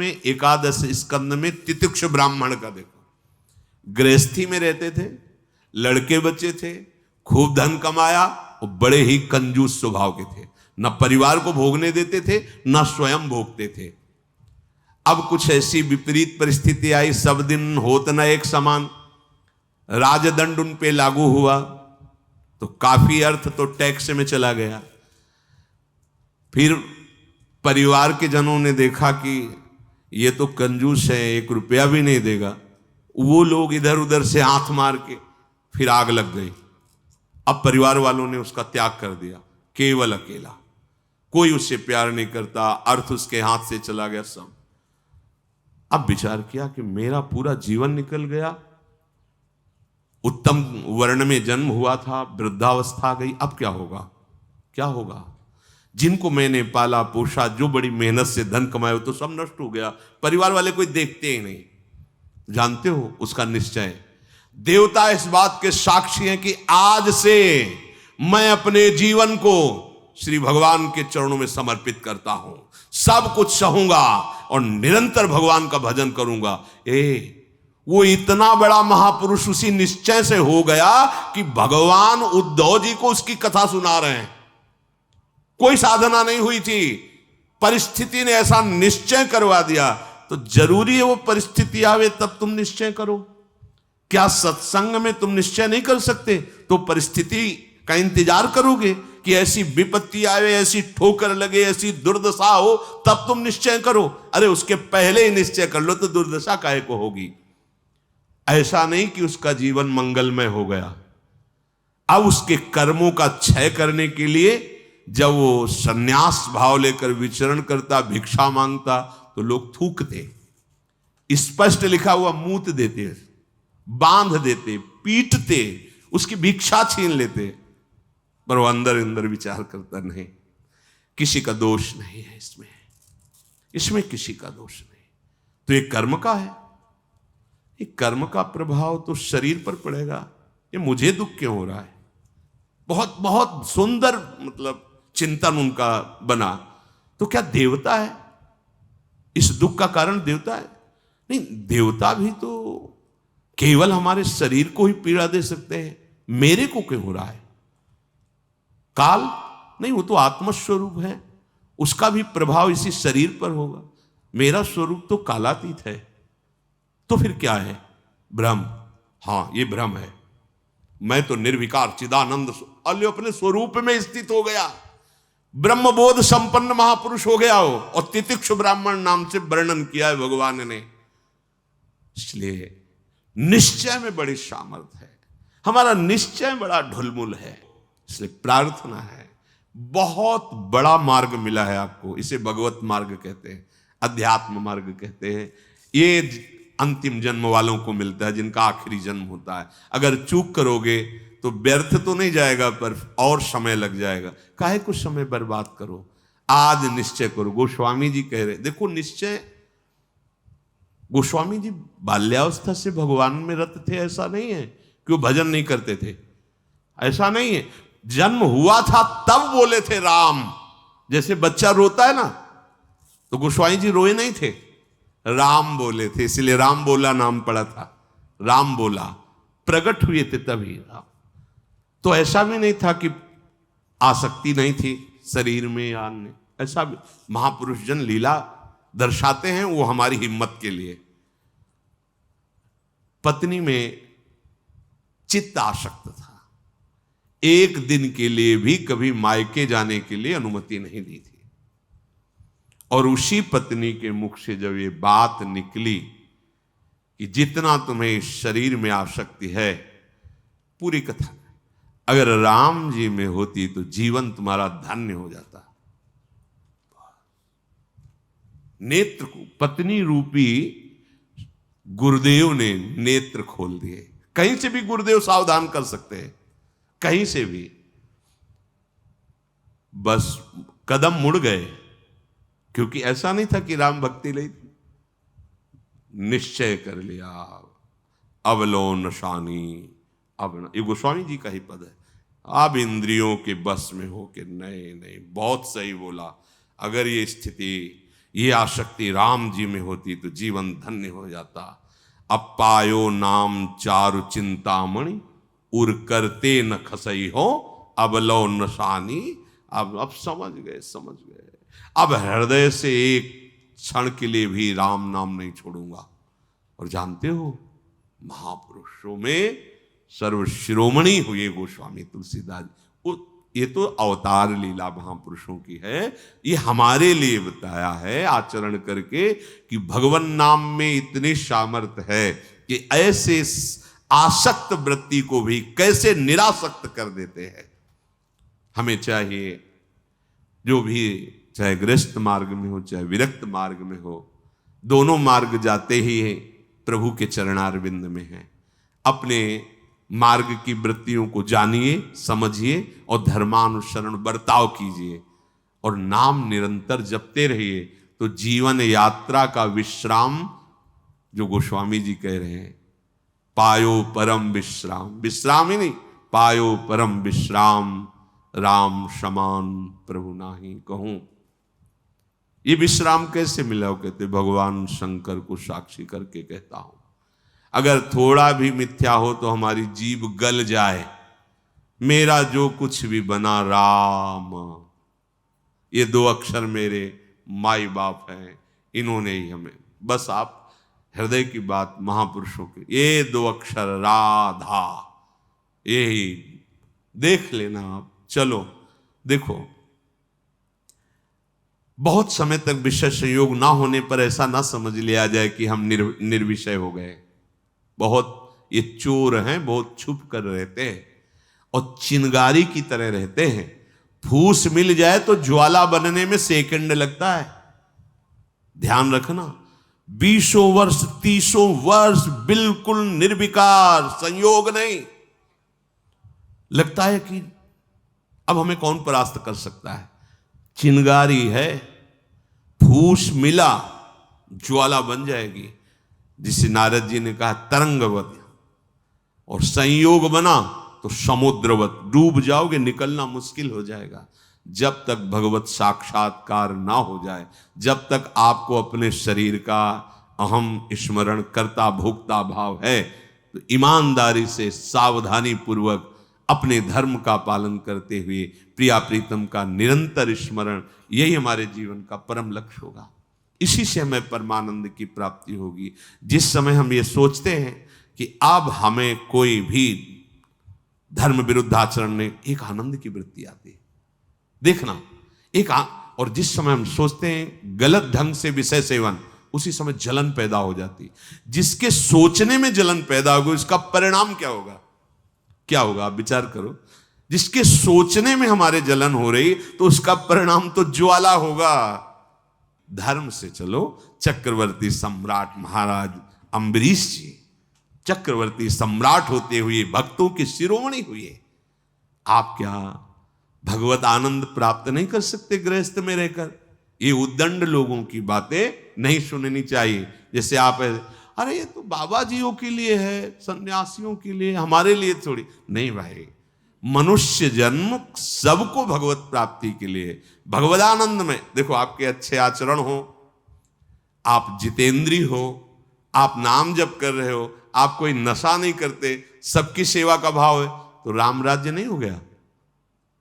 में 11 स्कंद में तितिक्ष ब्राह्मण का देखो। गृहस्थी में रहते थे, लड़के बच्चे थे, खूब धन कमाया और बड़े ही कंजूस स्वभाव के थे, न परिवार को भोगने देते थे न स्वयं भोगते थे। अब कुछ ऐसी विपरीत परिस्थिति आई, सब दिन होत न एक समान, राजदंड उन पे लागू हुआ तो काफी अर्थ तो टैक्स में चला गया। फिर परिवार के जनों ने देखा कि ये तो कंजूस है, 1 रुपया भी नहीं देगा। वो लोग इधर उधर से हाथ मार के फिर आग लग गई। अब परिवार वालों ने उसका त्याग कर दिया, केवल अकेला, कोई उससे प्यार नहीं करता, अर्थ उसके हाथ से चला गया सब। अब विचार किया कि मेरा पूरा जीवन निकल गया, उत्तम वर्ण में जन्म हुआ था, वृद्धावस्था गई, अब क्या होगा, क्या होगा। जिनको मैंने पाला पोषा, जो बड़ी मेहनत से धन कमाए, तो सब नष्ट हो गया। परिवार वाले कोई देखते ही नहीं। जानते हो उसका निश्चय, देवता इस बात के साक्षी हैं कि आज से मैं अपने जीवन को श्री भगवान के चरणों में समर्पित करता हूं, सब कुछ सहूंगा और निरंतर भगवान का भजन करूंगा। वो इतना बड़ा महापुरुष उसी निश्चय से हो गया कि भगवान उद्धव जी को उसकी कथा सुना रहे हैं। कोई साधना नहीं हुई थी, परिस्थिति ने ऐसा निश्चय करवा दिया। तो जरूरी है वो परिस्थिति आवे तब तुम निश्चय करो। क्या सत्संग में तुम निश्चय नहीं कर सकते तो परिस्थिति का इंतजार करोगे कि ऐसी विपत्ति आवे, ऐसी ठोकर लगे, ऐसी दुर्दशा हो तब तुम निश्चय करो? अरे उसके पहले ही निश्चय कर लो तो दुर्दशा काहे को होगी। ऐसा नहीं कि उसका जीवन मंगलमय हो गया। अब उसके कर्मों का क्षय करने के लिए जब वो सन्यास भाव लेकर विचरण करता, भिक्षा मांगता, तो लोग थूकते, स्पष्ट लिखा हुआ मूत देते, बांध देते, पीटते, उसकी भिक्षा छीन लेते। पर वो अंदर अंदर विचार करता, नहीं, किसी का दोष नहीं है इसमें किसी का दोष नहीं। तो ये कर्म का है, ये कर्म का प्रभाव तो शरीर पर पड़ेगा। ये मुझे दुख क्यों हो रहा है? बहुत बहुत सुंदर मतलब चिंतन उनका बना। तो क्या देवता है? इस दुख का कारण देवता है? नहीं, देवता भी तो केवल हमारे शरीर को ही पीड़ा दे सकते हैं। मेरे को क्यों हो रहा है? काल नहीं, वो तो आत्मस्वरूप है, उसका भी प्रभाव इसी शरीर पर होगा। मेरा स्वरूप तो कालातीत है। तो फिर क्या है? ब्रह्म। हाँ, ये ब्रह्म है। मैं तो निर्विकार चिदानंद अपने स्वरूप में स्थित हो गया, ब्रह्मबोध संपन्न महापुरुष हो गया हो। और तितिक्ष ब्राह्मण नाम से वर्णन किया है भगवान ने। इसलिए निश्चय में बड़ी सामर्थ्य है, हमारा निश्चय बड़ा ढुलमुल है। इसलिए प्रार्थना है, बहुत बड़ा मार्ग मिला है आपको, इसे भगवत मार्ग कहते हैं, अध्यात्म मार्ग कहते हैं। ये अंतिम जन्म वालों को मिलता है, जिनका आखिरी जन्म होता है। अगर चूक करोगे तो व्यर्थ तो नहीं जाएगा, पर और समय लग जाएगा। काहे कुछ समय बर्बाद करो, आज निश्चय करो। गोस्वामी जी कह रहे, देखो निश्चय, गोस्वामी जी बाल्यावस्था से भगवान में रत थे, ऐसा नहीं है कि वो भजन नहीं करते थे, ऐसा नहीं है। जन्म हुआ था तब बोले थे राम। जैसे बच्चा रोता है ना, तो गोस्वामी जी रोए नहीं थे, राम बोले थे, इसलिए राम बोला नाम पड़ा था। राम बोला, प्रकट हुए थे तभी राम। तो ऐसा भी नहीं था कि आसक्ति नहीं थी शरीर में या अन्य, ऐसा भी महापुरुष जन लीला दर्शाते हैं, वो हमारी हिम्मत के लिए। पत्नी में चित्त आसक्त था, एक दिन के लिए भी कभी मायके जाने के लिए अनुमति नहीं दी थी। और उसी पत्नी के मुख से जब ये बात निकली कि जितना तुम्हें इस शरीर में आसक्ति है, पूरी कथा अगर राम जी में होती तो जीवन तुम्हारा धन्य हो जाता। नेत्र को पत्नी रूपी गुरुदेव ने नेत्र खोल दिए। कहीं से भी गुरुदेव सावधान कर सकते हैं, कहीं से भी, बस कदम मुड़ गए। क्योंकि ऐसा नहीं था कि राम भक्ति ली थी, निश्चय कर लिया, अवलोन शानी। अब ये गोस्वामी जी का ही पद है, अब इंद्रियों के बस में हो के नहीं, बहुत सही बोला। अगर ये स्थिति ये आसक्ति राम जी में होती तो जीवन धन्य हो जाता। अब पायो नाम चारु चिंतामणि, उर करते न खसई हो, अब लो नशानी। अब समझ गए, समझ गए। अब हृदय से एक क्षण के लिए भी राम नाम नहीं छोड़ूंगा। और जानते हो, महापुरुषों में सर्वशिरोमणि हुए गोस्वामी तुलसीदास। ये तो अवतार लीला महापुरुषों की है, ये हमारे लिए बताया है आचरण करके कि भगवान नाम में इतनी सामर्थ्य है कि ऐसे आसक्त वृत्ति को भी कैसे निरासक्त कर देते हैं। हमें चाहिए जो भी, चाहे गृहस्थ मार्ग में हो चाहे विरक्त मार्ग में हो, दोनों मार्ग जाते ही प्रभु के चरणारविंद में हैं। अपने मार्ग की वृत्तियों को जानिए, समझिए और धर्मानुसरण बर्ताव कीजिए और नाम निरंतर जपते रहिए। तो जीवन यात्रा का विश्राम, जो गोस्वामी जी कह रहे हैं, पायो परम विश्राम, विश्राम ही नहीं, पायो परम विश्राम, राम समान प्रभु नाही कहूं। ये विश्राम कैसे मिला? हो कहते भगवान शंकर को साक्षी करके कहता हूं। अगर थोड़ा भी मिथ्या हो तो हमारी जीभ गल जाए, मेरा जो कुछ भी बना राम, ये दो अक्षर मेरे माई बाप हैं, इन्होंने ही हमें, बस आप हृदय की बात महापुरुषों के, ये दो अक्षर राधा, यही देख लेना आप। चलो देखो, बहुत समय तक विषय संयोग ना होने पर ऐसा ना समझ लिया जाए कि हम निर्विषय हो गए। बहुत ये चोर हैं, बहुत छुप कर रहते हैं और चिंगारी की तरह रहते हैं। फूस मिल जाए तो ज्वाला बनने में सेकंड लगता है। ध्यान रखना, 20 वर्ष 30 वर्ष बिल्कुल निर्विकार, संयोग नहीं। लगता है कि अब हमें कौन परास्त कर सकता है। चिंगारी है, फूस मिला ज्वाला बन जाएगी, जिसे नारद जी ने कहा तरंगवत, और संयोग बना तो समुद्रवत, डूब जाओगे, निकलना मुश्किल हो जाएगा। जब तक भगवत साक्षात्कार ना हो जाए, जब तक आपको अपने शरीर का अहम स्मरण करता भोक्ता भाव है, तो ईमानदारी से सावधानी पूर्वक अपने धर्म का पालन करते हुए प्रिया प्रीतम का निरंतर स्मरण, यही हमारे जीवन का परम लक्ष्य होगा। इसी से हमें परमानंद की प्राप्ति होगी। जिस समय हम ये सोचते हैं कि अब हमें कोई भी धर्म विरुद्ध आचरण नहीं, एक आनंद की वृत्ति आती है। देखना, और जिस समय हम सोचते हैं गलत ढंग से विषय सेवन, उसी समय जलन पैदा हो जाती। जिसके सोचने में जलन पैदा होगी, उसका परिणाम क्या होगा? क्या होगा आप विचार करो। जिसके सोचने में हमारे जलन हो रही, तो उसका परिणाम तो ज्वाला होगा। धर्म से चलो। चक्रवर्ती सम्राट महाराज अम्बरीश जी चक्रवर्ती सम्राट होते हुए भक्तों के शिरोमणि हुए। आप क्या भगवत आनंद प्राप्त नहीं कर सकते गृहस्थ में रहकर? ये उद्दंड लोगों की बातें नहीं सुननी चाहिए। जैसे आप, अरे ये तो बाबा जियों के लिए है, सन्यासियों के लिए, हमारे लिए थोड़ी नहीं। भाई, मनुष्य जन्म सबको भगवत प्राप्ति के लिए, भगवदानंद में। देखो, आपके अच्छे आचरण हो, आप जितेंद्री हो, आप नाम जप कर रहे हो, आप कोई नशा नहीं करते, सबकी सेवा का भाव है, तो राम राज्य नहीं हो गया?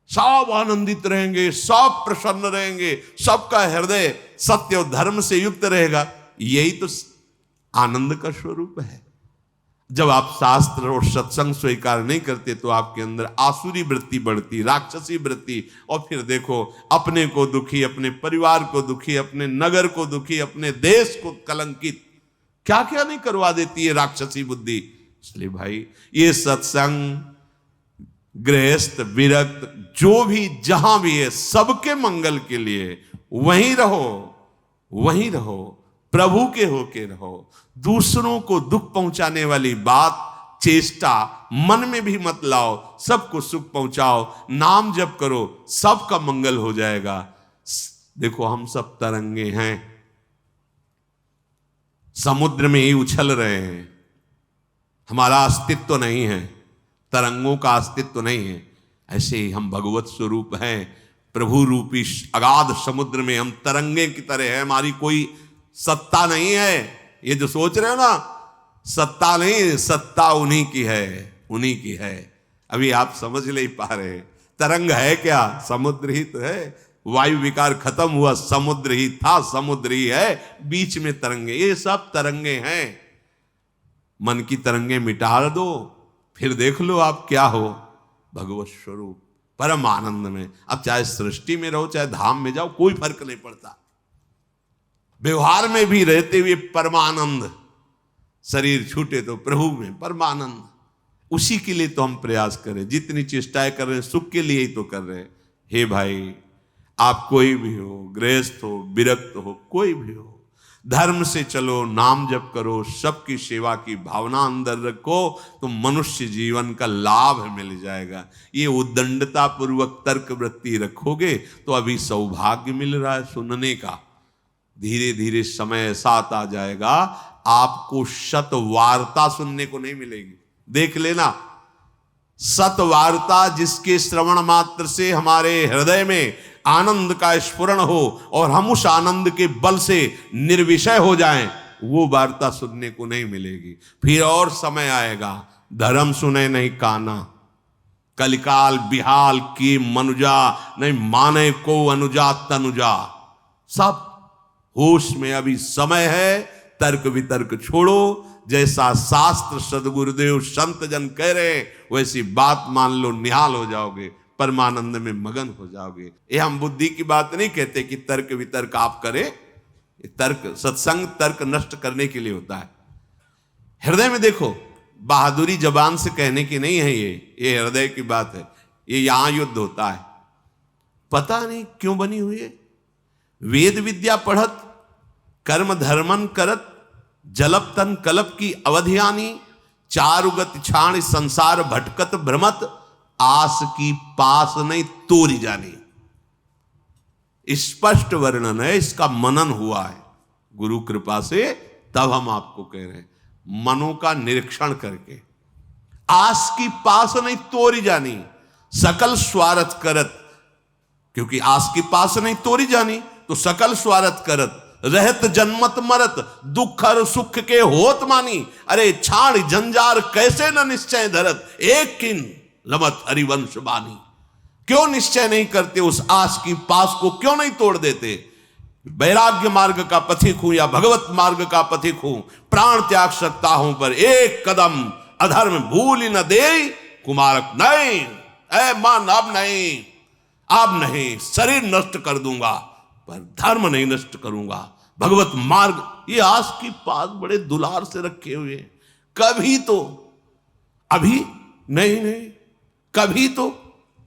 सब आनंदित रहेंगे, सब प्रसन्न रहेंगे, सबका हृदय सत्य और धर्म से युक्त रहेगा। यही तो आनंद का स्वरूप है। जब आप शास्त्र और सत्संग स्वीकार नहीं करते, तो आपके अंदर आसुरी वृत्ति बढ़ती, राक्षसी वृत्ति, और फिर देखो अपने को दुखी, अपने परिवार को दुखी, अपने नगर को दुखी, अपने देश को कलंकित, क्या क्या नहीं करवा देती है राक्षसी बुद्धि। इसलिए भाई, ये सत्संग, गृहस्थ, विरक्त, जो भी जहां भी है, सबके मंगल के लिए वहीं रहो, वहीं रहो, प्रभु के होके रहो। दूसरों को दुख पहुंचाने वाली बात, चेष्टा मन में भी मत लाओ, सबको सुख पहुंचाओ, नाम जप करो, सबका मंगल हो जाएगा। देखो, हम सब तरंगे हैं, समुद्र में ही उछल रहे हैं, हमारा अस्तित्व नहीं है, तरंगों का अस्तित्व नहीं है। ऐसे ही हम भगवत स्वरूप हैं, प्रभु रूपी अगाध समुद्र में हम तरंगे की तरह है, हमारी कोई सत्ता नहीं है। ये जो सोच रहे हो ना, सत्ता नहीं, सत्ता उन्हीं की है, उन्हीं की है। अभी आप समझ नहीं पा रहे। तरंग है क्या? समुद्र ही तो है। वायु विकार खत्म हुआ, समुद्र ही था, समुद्र ही है, बीच में तरंगे। ये सब तरंगे हैं। मन की तरंगे मिटा दो, फिर देख लो आप क्या हो, भगवत स्वरूप परम आनंद में। अब चाहे सृष्टि में रहो, चाहे धाम में जाओ, कोई फर्क नहीं पड़ता। व्यवहार में भी रहते हुए परमानंद, शरीर छूटे तो प्रभु में परमानंद। उसी के लिए तो हम प्रयास करें, जितनी चेष्टाएं कर रहे हैं सुख के लिए ही तो कर रहे हैं। हे भाई, आप कोई भी हो, गृहस्थ हो, विरक्त हो, कोई भी हो, धर्म से चलो, नाम जप करो, सबकी सेवा की भावना अंदर रखो, तो मनुष्य जीवन का लाभ मिल जाएगा। ये उद्दंडता पूर्वक तर्क वृत्ति रखोगे तो अभी सौभाग्य मिल रहा है सुनने का। धीरे धीरे समय साथ आ जाएगा, आपको सतवार्ता सुनने को नहीं मिलेगी। देख लेना, सतवार्ता जिसके श्रवण मात्र से हमारे हृदय में आनंद का स्फुरण हो और हम उस आनंद के बल से निर्विषय हो जाएं, वो वार्ता सुनने को नहीं मिलेगी। फिर और समय आएगा, धर्म सुने नहीं काना, कलिकाल बिहाल की मनुजा, नहीं माने को अनुजा तनुजा। सब होश में अभी समय है, तर्क वितर्क छोड़ो। जैसा शास्त्र सदगुरुदेव संत जन कह रहे वैसी बात मान लो, निहाल हो जाओगे, परमानंद में मगन हो जाओगे। ये हम बुद्धि की बात नहीं कहते कि तर्क वितर्क आप करें। तर्क, सत्संग तर्क नष्ट करने के लिए होता है। हृदय में देखो, बहादुरी जबान से कहने की नहीं है, ये हृदय की बात है। ये यहां युद्ध होता है। पता नहीं क्यों बनी हुई है। वेद विद्या पढ़त, कर्म धर्मन करत, जलप तन कलप की अवधियानी, चारुगत छाण संसार भटकत भ्रमत, आस की पास नहीं तोरी जानी। स्पष्ट वर्णन है, इसका मनन हुआ है गुरु कृपा से, तब हम आपको कह रहे हैं, मनों का निरीक्षण करके। आस की पास नहीं तोरी जानी, सकल स्वार्थ करत, क्योंकि आस की पास नहीं तोरी जानी तो सकल स्वार्थ करत, रहत जन्मत मरत, दुख और सुख के होत मानी। अरे छाड़ जंजार कैसे न निश्चय धरत, एक किन लमत हरिवंश बानी। क्यों निश्चय नहीं करते, उस आस की पास को क्यों नहीं तोड़ देते? वैराग्य मार्ग का पथिक हूं या भगवत मार्ग का पथिक हूं, प्राण त्याग सकता हूं पर एक कदम अधर्म भूल न दे कुमारक नहीं। ऐ मन अब नहीं, अब नहीं, शरीर नष्ट कर दूंगा पर धर्म नहीं नष्ट करूंगा। भगवत मार्ग, ये आस की पास बड़े दुलार से रखे हुए, कभी तो, अभी नहीं नहीं, कभी तो,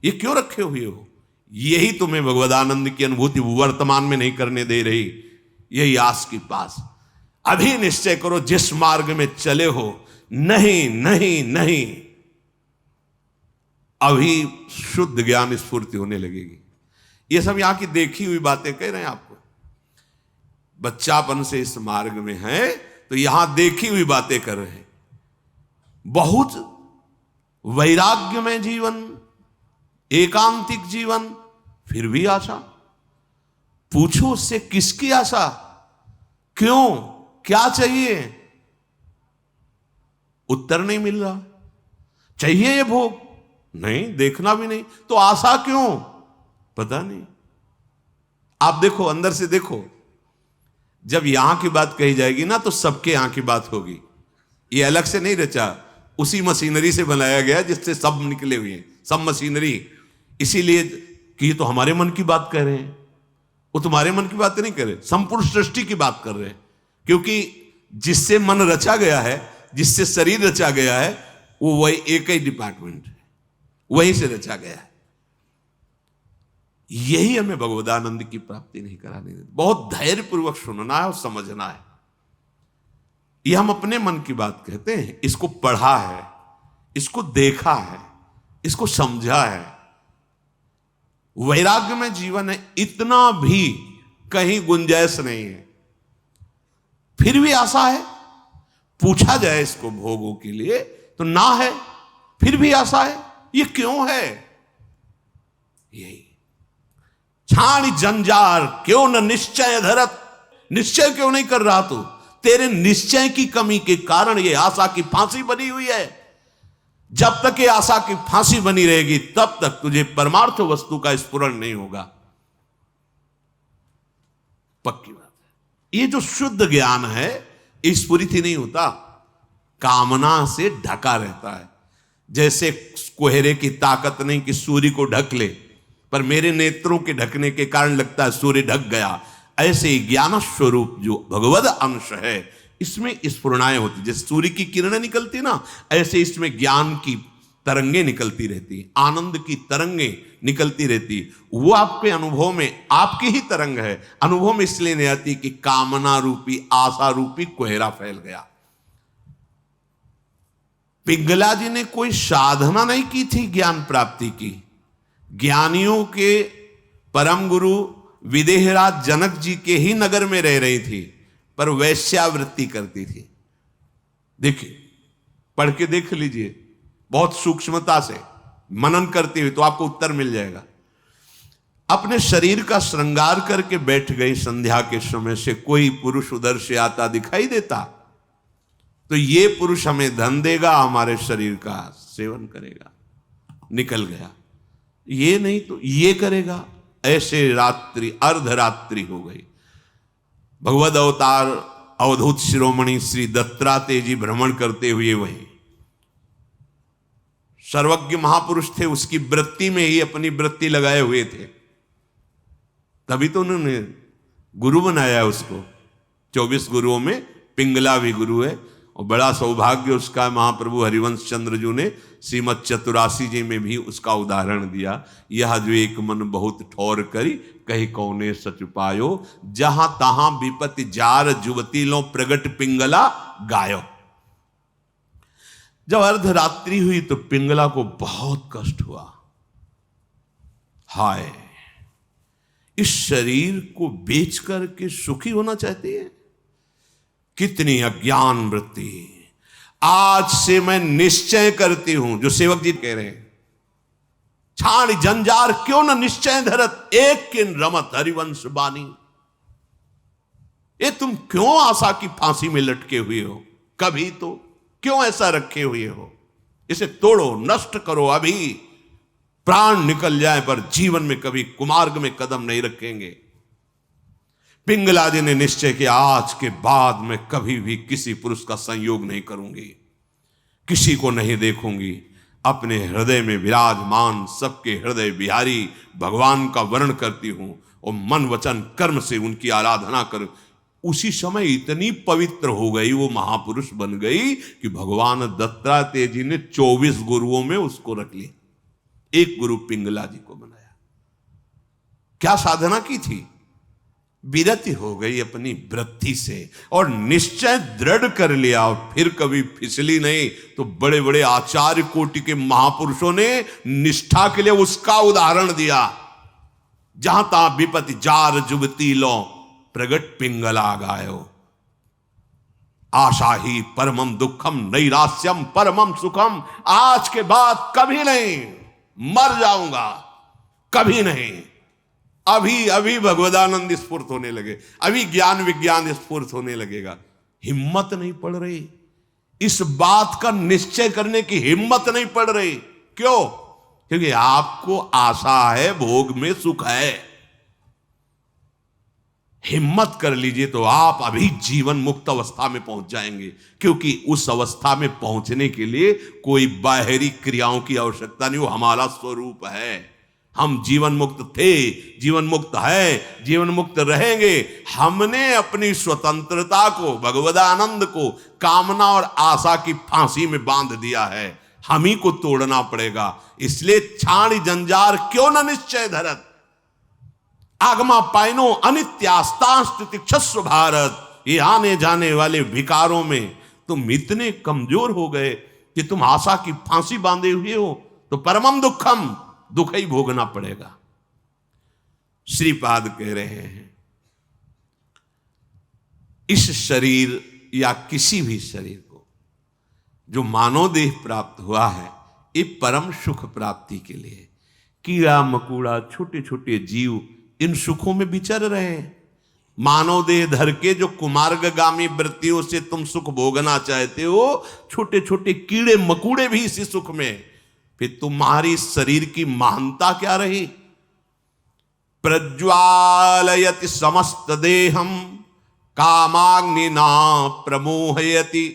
ये क्यों रखे हुए हो? यही तुम्हें भगवदानंद की अनुभूति वर्तमान में नहीं करने दे रही। यही आस की पास। अभी निश्चय करो जिस मार्ग में चले हो, नहीं नहीं नहीं, अभी शुद्ध ज्ञान स्फूर्ति होने लगेगी। ये सब यहां की देखी हुई बातें कह रहे हैं आपको। बच्चापन से इस मार्ग में है तो यहां देखी हुई बातें कर रहे हैं। बहुत वैराग्य में जीवन, एकांतिक जीवन, फिर भी आशा। पूछो उससे किसकी आशा, क्यों, क्या चाहिए? उत्तर नहीं मिल रहा। चाहिए ये भोग? नहीं, देखना भी नहीं, तो आशा क्यों? पता नहीं। आप देखो, अंदर से देखो, जब यहां की बात कही जाएगी ना तो सबके यहां की बात होगी। ये अलग से नहीं रचा, उसी मशीनरी से बनाया गया जिससे सब निकले हुए हैं, सब मशीनरी। इसीलिए कि ये तो हमारे मन की बात कर रहे हैं, वो तुम्हारे मन की बात नहीं कर रहे, संपूर्ण सृष्टि की बात कर रहे हैं। क्योंकि जिससे मन रचा गया है, जिससे शरीर रचा गया है, वो वही एक ही डिपार्टमेंट है, वहीं से रचा गया है। यही हमें भगवदानंद की प्राप्ति नहीं करानी देती। बहुत धैर्यपूर्वक सुनना है और समझना है। यह हम अपने मन की बात कहते हैं, इसको पढ़ा है, इसको देखा है, इसको समझा है। वैराग्य में जीवन है, इतना भी कहीं गुंजाइश नहीं है, फिर भी आशा है। पूछा जाए इसको भोगों के लिए तो ना है, फिर भी आशा है। ये क्यों है? यही छाण जंजार क्यों न निश्चय धरत, निश्चय क्यों नहीं कर रहा तू? तेरे निश्चय की कमी के कारण ये आशा की फांसी बनी हुई है। जब तक ये आशा की फांसी बनी रहेगी तब तक तुझे परमार्थ वस्तु का स्फुरण नहीं होगा। पक्की बात है। ये जो शुद्ध ज्ञान है स्फुरित ही नहीं होता, कामना से ढका रहता है। जैसे कोहरे की ताकत नहीं कि सूर्य को ढक ले, पर मेरे नेत्रों के ढकने के कारण लगता है सूर्य ढक गया। ऐसे ही ज्ञान स्वरूप जो भगवद अंश है इसमें स्फुरणाएं होती, जैसे सूर्य की किरणें निकलती ना, ऐसे इसमें ज्ञान की तरंगें निकलती रहती, आनंद की तरंगें निकलती रहती। वो आपके अनुभव में आपकी ही तरंग है, अनुभव में इसलिए नहीं आती कि कामना रूपी आशा रूपी कोहरा फैल गया। पिंगला जी ने कोई साधना नहीं की थी ज्ञान प्राप्ति की। ज्ञानियों के परम गुरु विदेहराज जनक जी के ही नगर में रह रही थी, पर वैश्यावृत्ति करती थी। देखिए, पढ़ के देख लीजिए, बहुत सूक्ष्मता से मनन करते हुए तो आपको उत्तर मिल जाएगा। अपने शरीर का श्रृंगार करके बैठ गई। संध्या के समय से कोई पुरुष उधर से आता दिखाई देता तो ये पुरुष हमें धन देगा, हमारे शरीर का सेवन करेगा, निकल गया। ये नहीं तो ये करेगा। ऐसे रात्रि अर्धरात्रि हो गई। भगवद अवतार अवधूत शिरोमणि श्री दत्तात्रेय जी भ्रमण करते हुए वहीं सर्वज्ञ महापुरुष थे, उसकी वृत्ति में ही अपनी वृत्ति लगाए हुए थे, तभी तो उन्होंने गुरु बनाया उसको। 24 गुरुओं में पिंगला भी गुरु है, और बड़ा सौभाग्य उसका महाप्रभु हरिवंश चंद्र जी ने श्रीमद चतुरासी जी में भी उसका उदाहरण दिया। यह जो एक मन बहुत ठौर करी, कही कौने सच पायो, जहां तहां विपत्ति जार जुवती लो प्रगट पिंगला गायो। जब अर्धरात्रि हुई तो पिंगला को बहुत कष्ट हुआ। हाय, इस शरीर को बेच करके सुखी होना चाहती है, कितनी अज्ञान वृत्ति। आज से मैं निश्चय करती हूं, जो सेवक जी कह रहे हैं, छाण जंजार क्यों न निश्चय धरत, एक किन रमत हरिवंश बानी। ये तुम क्यों आशा की फांसी में लटके हुए हो? कभी तो क्यों ऐसा रखे हुए हो? इसे तोड़ो, नष्ट करो, अभी प्राण निकल जाए पर जीवन में कभी कुमार्ग में कदम नहीं रखेंगे। पिंगला जी ने निश्चय किया, आज के बाद मैं कभी भी किसी पुरुष का संयोग नहीं करूंगी, किसी को नहीं देखूंगी। अपने हृदय में विराजमान सबके हृदय बिहारी भगवान का वर्ण करती हूं और मन वचन कर्म से उनकी आराधना कर। उसी समय इतनी पवित्र हो गई, वो महापुरुष बन गई कि भगवान दत्तात्रेय जी ने 24 गुरुओं में उसको रख लिया, एक गुरु पिंगला जी को बनाया। क्या साधना की थी? विरति हो गई अपनी वृत्ति से और निश्चय दृढ़ कर लिया, और फिर कभी फिसली नहीं। तो बड़े बड़े आचार्य कोटि के महापुरुषों ने निष्ठा के लिए उसका उदाहरण दिया। जहां तहां विपत्ति जार जुगती लो प्रगट पिंगला गायो, आशा ही परमम दुखम नैरास्यम परमम सुखम। आज के बाद कभी नहीं, मर जाऊंगा कभी नहीं। अभी अभी भगवदानंद स्फूर्त होने लगे, अभी ज्ञान विज्ञान स्फूर्त होने लगेगा। हिम्मत नहीं पड़ रही, इस बात का निश्चय करने की हिम्मत नहीं पड़ रही। क्यों? क्योंकि आपको आशा है, भोग में सुख है। हिम्मत कर लीजिए तो आप अभी जीवन मुक्त अवस्था में पहुंच जाएंगे, क्योंकि उस अवस्था में पहुंचने के लिए कोई बाहरी क्रियाओं की आवश्यकता नहीं, वो हमारा स्वरूप है। हम जीवन मुक्त थे, जीवन मुक्त है, जीवन मुक्त रहेंगे। हमने अपनी स्वतंत्रता को, भगवदानंद को कामना और आशा की फांसी में बांध दिया है, हम ही को तोड़ना पड़ेगा। इसलिए छाण जंजार क्यों न निश्चय धरत, आगमा पाइनो अनित्यास्तास्तिक्षस्व भारत। ये आने जाने वाले विकारों में तुम इतने कमजोर हो गए कि तुम आशा की फांसी बांधे हुए हो, तो परमम दुखम, दुख ही भोगना पड़ेगा। श्रीपाद कह रहे हैं, इस शरीर या किसी भी शरीर को जो मानव देह प्राप्त हुआ है, ये परम सुख प्राप्ति के लिए। कीड़ा मकोड़ा छोटे छोटे जीव इन सुखों में विचर रहे हैं। मानव देह धर के जो कुमार्गगामी वृत्तियों से तुम सुख भोगना चाहते हो, छोटे छोटे कीड़े मकूड़े भी इसी सुख में, फिर तुम्हारी शरीर की महानता क्या रही? प्रज्वालयति समस्त देहम कामाग्निना प्रमोहयति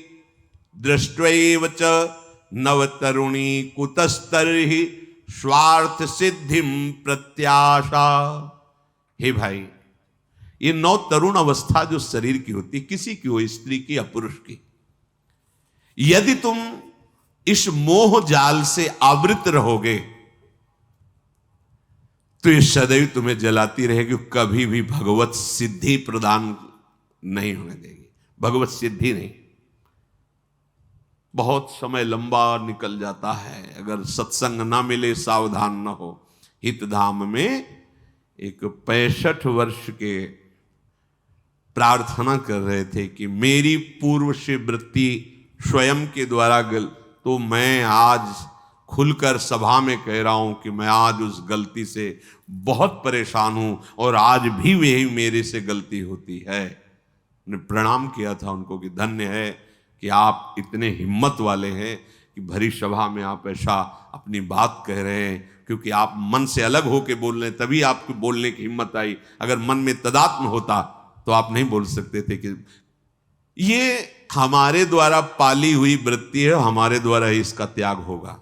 दृष्ट्वैव च नवतरुणी कुतस्तर्हि स्वार्थ सिद्धिम प्रत्याशा। हे भाई, ये नौ तरुण अवस्था जो शरीर की होती, किसी की हो, स्त्री की या पुरुष की, यदि तुम इस मोह जाल से आवृत रहोगे तो ये सदैव तुम्हें जलाती रहेगी, कभी भी भगवत सिद्धि प्रदान नहीं होने देगी। भगवत सिद्धि नहीं। बहुत समय लंबा निकल जाता है अगर सत्संग ना मिले, सावधान ना हो। हितधाम में एक 65 वर्ष के प्रार्थना कर रहे थे कि मेरी पूर्व से वृत्ति स्वयं के द्वारा तो मैं आज खुलकर सभा में कह रहा हूं कि मैं आज उस गलती से बहुत परेशान हूं और आज भी वही मेरे से गलती होती है। ने प्रणाम किया था उनको कि धन्य है कि आप इतने हिम्मत वाले हैं कि भरी सभा में आप ऐसा अपनी बात कह रहे हैं, क्योंकि आप मन से अलग होकर बोल रहे हैं, तभी आपको बोलने की हिम्मत आई। अगर मन में तदात्म होता तो आप नहीं बोल सकते थे। कि ये हमारे द्वारा पाली हुई वृत्ति है, हमारे द्वारा ही इसका त्याग होगा।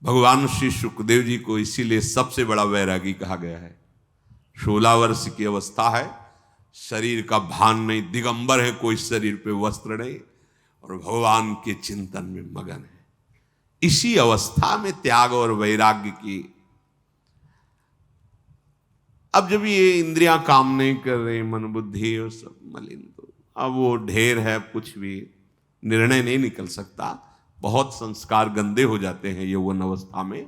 भगवान श्री सुखदेव जी को इसीलिए सबसे बड़ा वैरागी कहा गया है। 16 वर्ष की अवस्था है, शरीर का भान नहीं, दिगंबर है, कोई शरीर पे वस्त्र नहीं, और भगवान के चिंतन में मगन है। इसी अवस्था में त्याग और वैराग्य की। अब जब ये इंद्रियां काम नहीं कर रही, मन बुद्धि और सब मलिन, तो अब वो ढेर है, कुछ भी निर्णय नहीं निकल सकता। बहुत संस्कार गंदे हो जाते हैं यौवन अवस्था में।